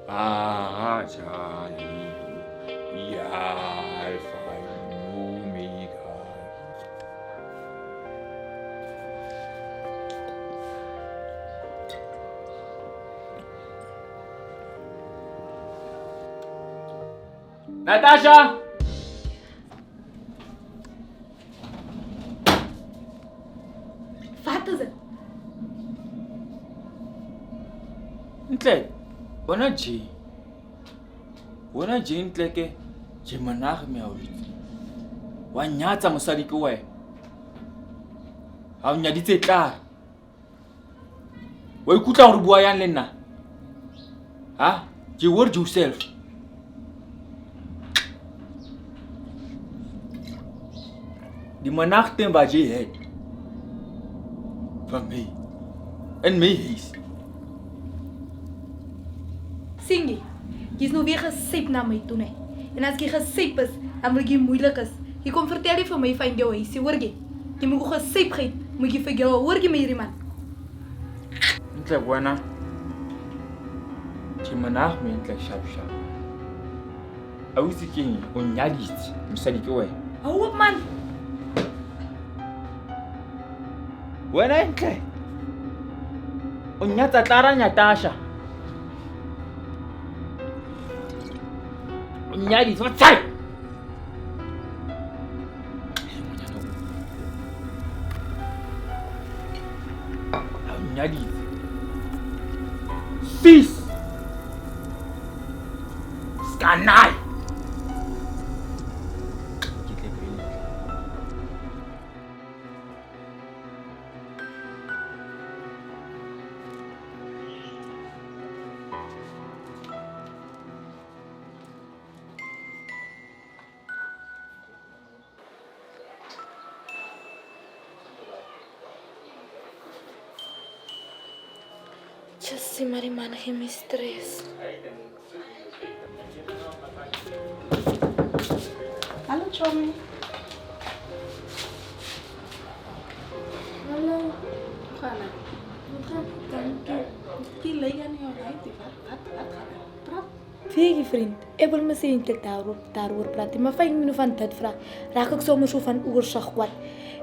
Ajali, ya Alpha and Omega. Natasha! Wat is dit? Ntle, wena J ntle ke je manage me ao itse. Wa nyatsa mosadi ke wena. Ha o nyaditse tla. Wa ikutla hore bua yang le nna? Ha? You word yourself. Die manag ten wat jy het van my in my huis. Sien jy? Jy's nou weer gesyp na my toe, nee. En as jy gesyp is, dan moet jy moeilik is. Jy kom vertel jy vir my van jou huisie, hoor jy? Jy moet gesyp gee, moet jy vir jou, hoor jy my hierdie man? Ntle bona. Jy manag me ntle sharp. Awuzi kenye onyaditse mosadi ke wena. Hou op man. Wena ntle. Onyatsa Tara Natasha. Onyaditse wa tsai. Onyaditse. Sis. Skanai. Just si Mariman geen my stres. Hallo Chomi. Hallo. Gaan. Die lei aan jou ry, wat gaan? Praat. Vegie vriend, ek wil my sê eintlik daaroor praat, maar 5 minute van dit vra, raak ek sommer so van oorsag kwaad.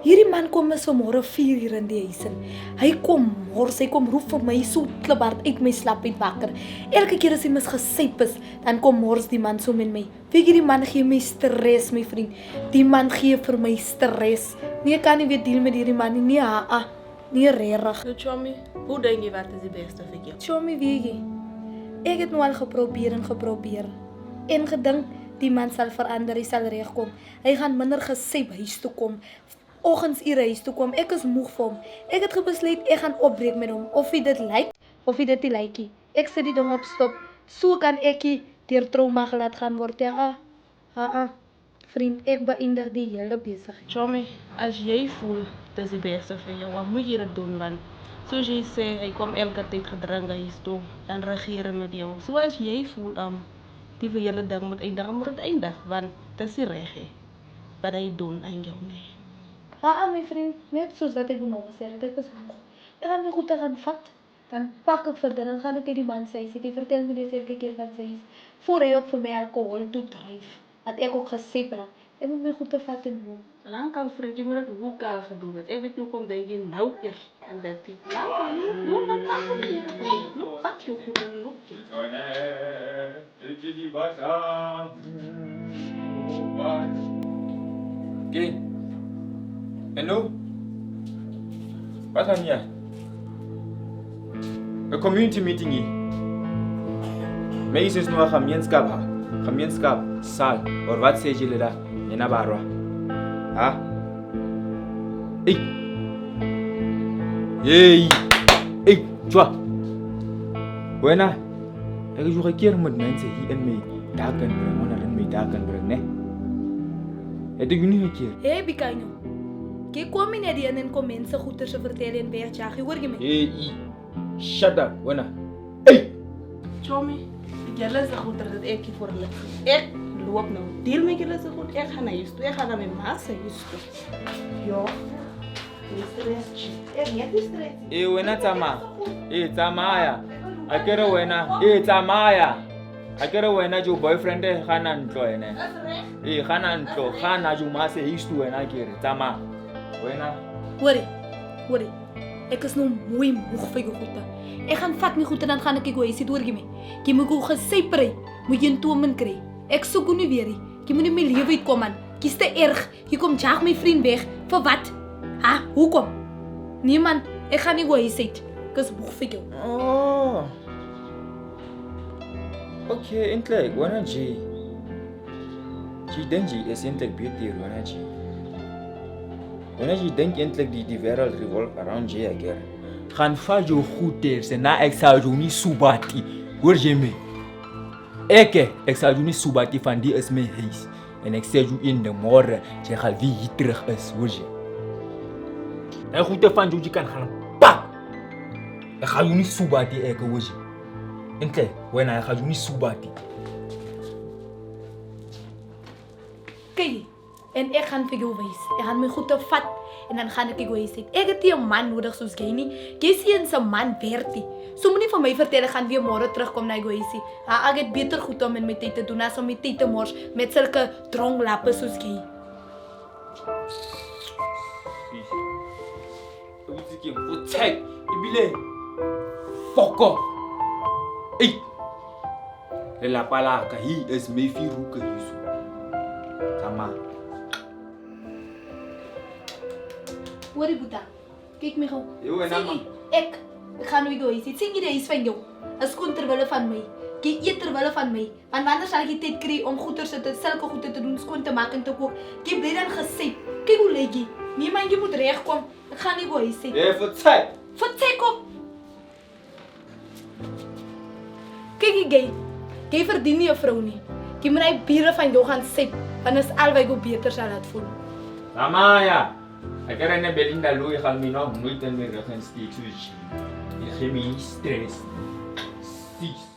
Hierdie man kom is vanmôre 4 uur in die huis in. Hy kom roep vir my so klibbard uit my slap uit wakker. Elke keer as hy mis gesyp is, dan kom mors die man so met my. Weet jy, die man gee my stres, my vriend. Die man gee vir my stres. Nee, ek kan nie weer deel met hierdie man nie. Nee, nie regtig. Nou Chomi, hoe dink jy wat is die beste vir jou? Chomi, weet jy, ek het nou al geprobeer en gedink die man sal verander, hy sal regkom. Hy gaan minder gesyp huis toe kom. Oggendsuur huis toe kom. Ek is moeg vir hom. Ek het besluit ek gaan opbreek met hom. Of hy dit lyk of hy dit nie lyk nie. Ek sit die ding op stop. So kan ek nie deur trauma gelaat gaan word. Ja. Vriend, ek beëindig die hele besigheid. Chomi, as jy voel dit is die beste vir jou, dan moet jy dit doen want soos jy sê, hy kom elke tyd gedrink huis toe en regeer met jou. So as jy voel die hele ding moet eindig, dan moet dit eindig want dit is nie reg nie wat hy doen aan jou nie. My vriend, net soos dat ek nog gesê het, ek is moeg. Ek gaan my goede gaan vat. Dan pak ek verder, dan gaan ek uit die man sy huis. Ek vertel my dit elke keer van sy huis. Voor hy ook vir my alkohol toedryf. Dat ek ook gesep raak. Ek moet my goede vat en doen. Lang al vriend, jy moet dit ook al gedoen het. Ek weet nie kom denk jy nou eers aan dit nie. Lang al nie, doen dat lang al nie. Vat jou goede loop. Okay. En nou? Wat gaan jy? 'n Community meeting hier. Mees is nou 'n gemeenskap saal. Of wat sê julle daar? Nena barwa. Ha? Hey, twa. Wena. Ek is ook keer met mense hier in my dak kan bring, onder in my dak kan bring, né? Het ek nie gekeer. Hey, Bikaino. Jy kom nie net hier en kom mense goeie se vertel en wegjag. Hoor jy my? Hey, shut up, Wena. Hey! Chomi, julle is goed dat ek hier voor hulle. Ek loop nou. Deel met julle so goed. Ek gaan na huis toe. Ek gaan na my ma se huis toe. Ja. Dis stres. Ek net die stres. Wena tsama. Tsamaya. Akere wena. Tsamaya. Akere wena jo boyfriend ga na ntlo ene. Ga na ntlo, ga na jo ma se histu wena kere. Tsama. Wena. Hoor. Ek is nou mooi moeg vir jou goede. Ek gaan vat my goed en dan gaan ek jou huisie hoor gee. Jy moet gou gesyper, moet jy 'n toemin kry. Ek soek hom nie weer nie. Jy moet nie my lewe uitkom man. Jy's te erg. Jy kom jag my vriend weg. Vir wat? Ha, hoekom? Nee man, ek gaan nie jou huisie uit. Ek is moeg vir jou. Oh. Okay, eintlik, wena G. Jy dink jy is eintlik beter, wena G. Wena jy dink eintlik die wêreld revolve around jy again. Gaan vat jou goeders en na ek sal jou nie subati. Hoor jy my? Ek sal jou nie subati van die is my huis. En ek sê jou in die môre, jy gaan weer hier terug is, hoor jy? En goede van jou jy kan gaan pak. Ek gaan jou nie subati ek hoor jy? Eintlik, wena ek gaan jou nie subati. Kyk, en ek gaan vir jou wys. Ek gaan my goed vat en dan gaan ek jou wys. Ek het nie 'n man nodig soos jy nie. Jy sien 'n man werd nie. So moenie vir my vertel ek gaan weer môre terugkom na jou huisie. Ek het beter goed om in my tyd te doen as om my tyd te mors met sulke dronklappe soos jy. Ek moet check. Ibile. Fuck off. Hey. La palaka hi is my firuka hiso. Sama. Hoorie Boeta, kyk my gou. Jo, en dan Ek gaan nou jou huisie. Sien jy die huis van jou? 'n Skoon terwille van my. Jy eet terwille van my. Want wanneer sal ek tyd kry om goeder sulke goede te doen, skoon te maak en te kook? Jy bly dan gesê. Kyk hoe lyk jy. Nee man, jy moet regkom. Ek gaan nie jou huisie. Ja, vertel. Vertel kom. Kyk jy verdien nie 'n vrou nie. Jy moet hy bure van jou gaan sit, want is albei go beter sal laat voel. Samaya. Ek kry net Belinda Louis gaan my nog nooit in my rug insteek soos jy. Jy gee my stress. Sis.